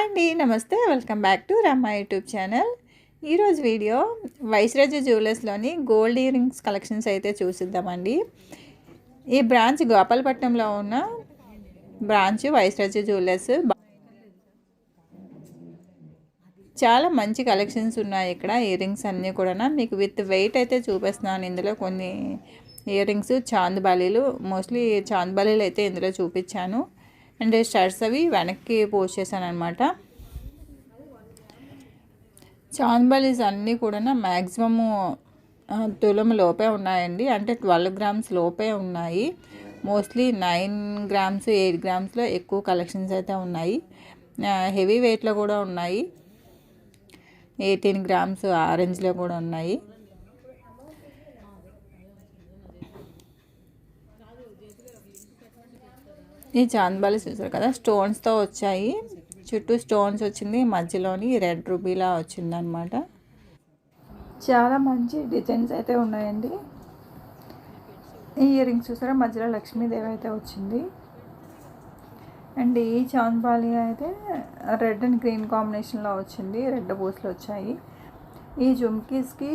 Hi అండి, నమస్తే. Welcome back to Ramma YouTube channel. ఈరోజు వీడియో వైస్రాజ్ జ్యువెలర్స్లోని గోల్డ్ ఇయర్ రింగ్స్ కలెక్షన్స్ అయితే చూసిద్దామండి. ఈ బ్రాంచ్ గోపాలపట్నంలో ఉన్న బ్రాంచ్ వైస్రాజ్ జ్యువెలర్స్. చాలా మంచి కలెక్షన్స్ ఉన్నాయి ఇక్కడ. ఇయర్ రింగ్స్ అన్నీ కూడా మీకు విత్ వెయిట్ అయితే చూపిస్తున్నాను. ఇందులో కొన్ని ఇయర్ రింగ్స్ చాందబాలీలు, మోస్ట్లీ చాందబాలీలు అయితే ఇందులో చూపించాను. అండ్ స్టడ్స్ అవి వెనక్కి పోస్ట్ చేశాను అనమాట. చాందబాలీస్ అన్నీ కూడా మ్యాక్సిమము తులం లోపే ఉన్నాయండి. అంటే 12 గ్రామ్స్ లోపే ఉన్నాయి. మోస్ట్లీ 9 గ్రామ్స్ 8 గ్రామ్స్లో ఎక్కువ కలెక్షన్స్ అయితే ఉన్నాయి. హెవీ వెయిట్లో కూడా ఉన్నాయి. 18 గ్రామ్స్ ఆరెంజ్లో కూడా ఉన్నాయి. ఈ చాందబాలీస్ చూసారు కదా, స్టోన్స్తో వచ్చాయి. చుట్టూ స్టోన్స్ వచ్చింది, మధ్యలోని రెడ్ రూబీలా వచ్చిందనమాట. చాలా మంచి డిజైన్స్ అయితే ఉన్నాయండి. ఈ ఇయర్ రింగ్స్ చూసారా, మధ్యలో లక్ష్మీదేవి అయితే వచ్చింది. అండ్ ఈ చాందబాలి అయితే రెడ్ అండ్ గ్రీన్ కాంబినేషన్లో వచ్చింది, రెడ్ పూసలు వచ్చాయి. ఈ జుమ్కీస్కి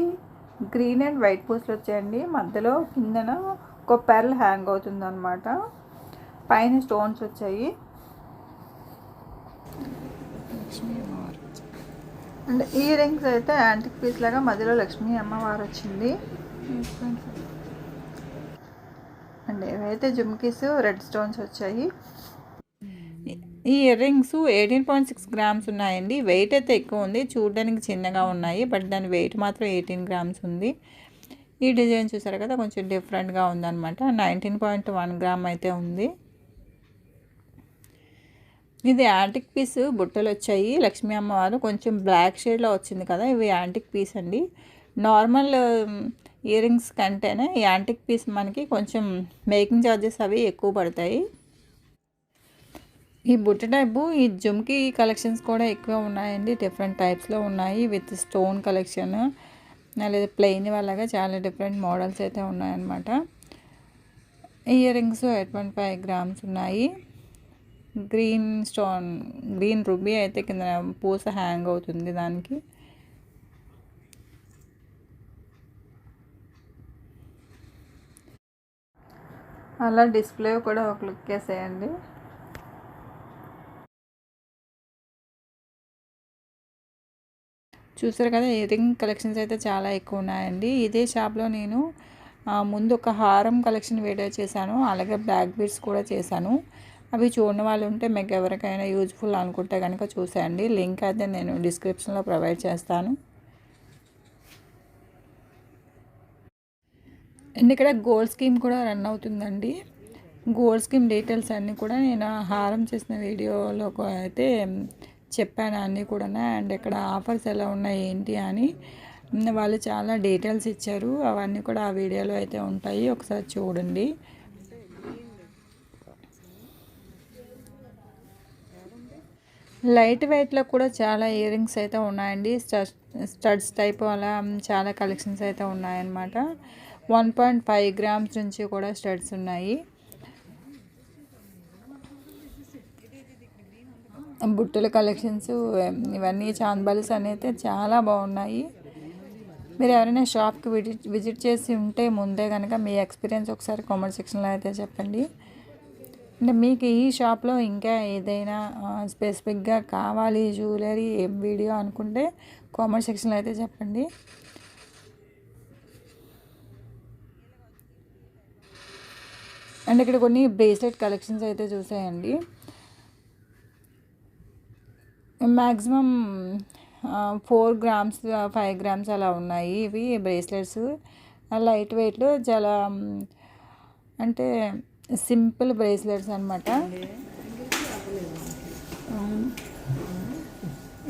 గ్రీన్ అండ్ వైట్ పూసలు వచ్చాయండి. మధ్యలో కిందన ఒక పెర్ల్ హ్యాంగ్ అవుతుంది అనమాట. పైన స్టోన్స్ వచ్చాయి. అండ్ ఇయర్ రింగ్స్ అయితే యాంటిక్ పీస్ లాగా మధ్యలో లక్ష్మీ అమ్మవారు వచ్చింది. అండ్ ఏవైతే జుమ్కీస్ రెడ్ స్టోన్స్ వచ్చాయి. ఈ ఇయర్ రింగ్స్ 18.6 గ్రామ్స్ ఉన్నాయండి. వెయిట్ అయితే ఎక్కువ ఉంది, చూడడానికి చిన్నగా ఉన్నాయి, బట్ దాని వెయిట్ మాత్రం 18 గ్రామ్స్ ఉంది. ఈ డిజైన్ చూసారు కదా, కొంచెం డిఫరెంట్గా ఉందన్నమాట. 19.1 గ్రామ్ అయితే ఉంది. ఇది యాంటిక్ పీస్ బుట్టలు వచ్చాయి. లక్ష్మీ అమ్మవారు కొంచెం బ్లాక్ షేడ్లో వచ్చింది కదా, ఇవి యాంటిక్ పీస్ అండి. నార్మల్ ఇయర్ రింగ్స్ కంటేనే ఈ యాంటిక్ పీస్ మనకి కొంచెం మేకింగ్ ఛార్జెస్ అవి ఎక్కువ పడతాయి. ఈ బుట్ట టైపు ఈ జుమ్కీ కలెక్షన్స్ కూడా ఎక్కువ ఉన్నాయండి. డిఫరెంట్ టైప్స్లో ఉన్నాయి, విత్ స్టోన్ కలెక్షన్ లేదా ప్లెయిన్ వాళ్ళగా చాలా డిఫరెంట్ మోడల్స్ అయితే ఉన్నాయన్నమాట. ఇయర్ రింగ్స్ 8.5 గ్రామ్స్ ఉన్నాయి. గ్రీన్ స్టోన్, గ్రీన్ రూబీ అయితే కింద పూస హ్యాంగ్ అవుతుంది దానికి. అలా డిస్ప్లే కూడా ఒక లుక్ వేసేయండి. చూసారు కదా, ఇయర్ రింగ్ కలెక్షన్స్ అయితే చాలా ఎక్కువ ఉన్నాయండి. ఇదే షాప్లో నేను ముందు ఒక హారం కలెక్షన్ వీడియో చేశాను, అలాగే బ్లాక్ బీడ్స్ కూడా చేశాను. అవి చూడని వాళ్ళు ఉంటే మీకు ఎవరికైనా యూజ్ఫుల్ అనుకుంటే కనుక చూసేయండి. లింక్ అయితే నేను డిస్క్రిప్షన్లో ప్రొవైడ్ చేస్తాను. అండ్ ఇక్కడ గోల్డ్ స్కీమ్ కూడా రన్ అవుతుందండి. గోల్డ్ స్కీమ్ డీటెయిల్స్ అన్నీ కూడా నేను హారం చేసిన వీడియోలో అయితే చెప్పాను అన్నీ కూడా. అండ్ ఇక్కడ ఆఫర్స్ ఎలా ఉన్నాయి ఏంటి అని వాళ్ళు చాలా డీటెయిల్స్ ఇచ్చారు. అవన్నీ కూడా ఆ వీడియోలో అయితే ఉంటాయి, ఒకసారి చూడండి. లైట్ వెయిట్లో కూడా చాలా ఇయర్ రింగ్స్ అయితే ఉన్నాయండి. స్టడ్స్ టైప్ అలా చాలా కలెక్షన్స్ అయితే ఉన్నాయన్నమాట. 1.5 గ్రామ్స్ నుంచి కూడా స్టడ్స్ ఉన్నాయి. బుట్టల కలెక్షన్స్ ఇవన్నీ చాందబాలీస్ అయితే చాలా బాగున్నాయి. మీరు ఎవరైనా షాప్కి విజిట్ చేసి ఉంటే ముందే కనుక మీ ఎక్స్పీరియన్స్ ఒకసారి కామెంట్ సెక్షన్లో అయితే చెప్పండి. అంటే మీకు ఈ షాప్లో ఇంకా ఏదైనా స్పెసిఫిక్గా కావాలి జ్యువెలరీ వీడియో అనుకుంటే కామెంట్ సెక్షన్లో అయితే చెప్పండి. అండ్ ఇక్కడ కొన్ని బ్రేస్లెట్ కలెక్షన్స్ అయితే చూసాయండి. మ్యాక్సిమం 4 గ్రామ్స్ 5 గ్రామ్స్ అలా ఉన్నాయి. ఇవి బ్రేస్లెట్స్ లైట్ వెయిట్లో చాలా అంటే సింపుల్ బ్రేస్లెట్స్ అనమాట.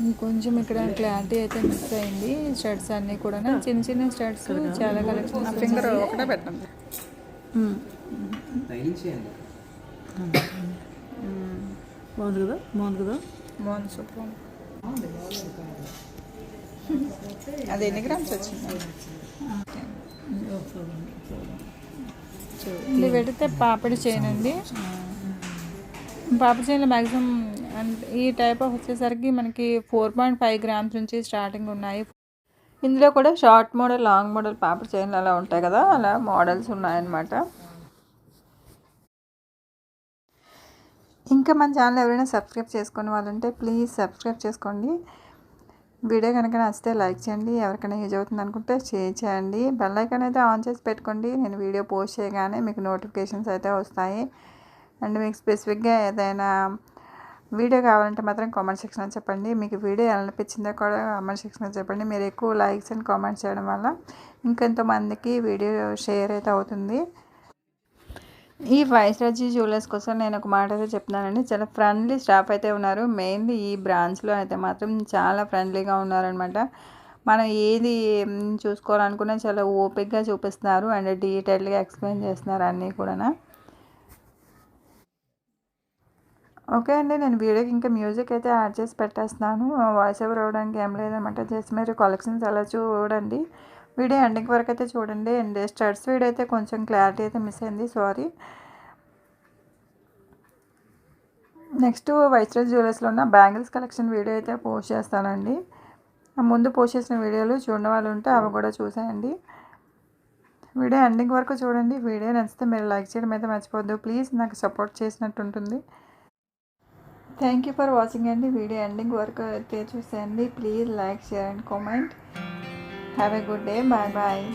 ఇంకొంచెం ఇక్కడ క్లారిటీ అయితే మిస్ అయింది. స్టడ్స్ అన్నీ కూడా చిన్న చిన్న స్టడ్స్ చాలా కలెక్షన్. ఫింగర్ ఒకటే పెట్టండి. బాగుంది కదా, బాగుంది కదా, బాగుంది, సూపర్. అది ఎన్ని గ్రామ్స్ వచ్చింది? ఇది పెడితే పాపిడి చేయనండి. పాపిడి చేయలో మ్యాక్సిమం అండ్ ఈ టైప్ ఆఫ్ వచ్చేసరికి మనకి 4.5 గ్రామ్స్ నుంచి స్టార్టింగ్ ఉన్నాయి. ఇందులో కూడా short model, long model paper చైన్లు అలా ఉంటాయి కదా, అలా మోడల్స్ ఉన్నాయన్నమాట. ఇంకా మన ఛానల్ ఎవరైనా సబ్స్క్రైబ్ చేసుకునే వాళ్ళంటే ప్లీజ్ సబ్స్క్రైబ్ చేసుకోండి. వీడియో కనుక నచ్చితే లైక్ చేయండి, ఎవరికైనా యూజ్ అవుతుంది అనుకుంటే షేర్ చేయండి. బెల్ ఐకాన్ అయితే ఆన్ చేసి పెట్టుకోండి. నేను వీడియో పోస్ట్ చేయగానే మీకు నోటిఫికేషన్స్ అయితే వస్తాయి. అండ్ మీకు స్పెసిఫిక్గా ఏదైనా వీడియో కావాలంటే మాత్రం కామెంట్ సెక్షన్లో చెప్పండి. మీకు వీడియో ఎలా అనిపించిందో కూడా కామెంట్ సెక్షన్లో చెప్పండి. మీరు ఎక్కువ లైక్స్ అండ్ కామెంట్స్ చేయడం వల్ల ఇంకెంతోమందికి వీడియో షేర్ అయితే అవుతుంది. ఈ వైస్రాజీ జ్యువెలర్స్ కోసం నేను ఒక మాట అయితే చెప్తున్నానండి. చాలా ఫ్రెండ్లీ స్టాఫ్ అయితే ఉన్నారు. మెయిన్లీ ఈ బ్రాంచ్లో అయితే మాత్రం చాలా ఫ్రెండ్లీగా ఉన్నారనమాట. మనం ఏది చూసుకోవాలనుకున్నా చాలా ఓపిక్గా చూపిస్తున్నారు అండ్ డీటెయిల్గా ఎక్స్ప్లెయిన్ చేస్తున్నారు అన్నీ కూడా. ఓకే అండి, నేను వీడియోకి ఇంకా మ్యూజిక్ అయితే యాడ్ చేసి పెట్టేస్తున్నాను. వాయిస్ ఓవర్ అవ్వడానికి ఏం లేదనమాట. జస్ట్ మీరు కలెక్షన్స్ అలా చూడండి. వీడియో ఎండింగ్ వరకు అయితే చూడండి. అండ్ స్టడ్స్ వీడియో అయితే కొంచెం క్లారిటీ అయితే మిస్ అయింది, సారీ. నెక్స్ట్ వైస్రాజ్ జ్యువెలర్స్లో ఉన్న బ్యాంగిల్స్ కలెక్షన్ వీడియో అయితే పోస్ట్ చేస్తానండి. ముందు పోస్ట్ చేసిన వీడియోలు చూడని వాళ్ళు ఉంటే అవి కూడా చూసేయండి. వీడియో ఎండింగ్ వరకు చూడండి. వీడియో నచ్చితే మీరు లైక్ చేయడం అయితే మర్చిపోవద్దు ప్లీజ్, నాకు సపోర్ట్ చేసినట్టు ఉంటుంది. థ్యాంక్ యూ ఫర్ వాచింగ్ అండి. వీడియో ఎండింగ్ వరకు అయితే చూసేయండి. Please like, share and comment. Have a good day. Bye bye.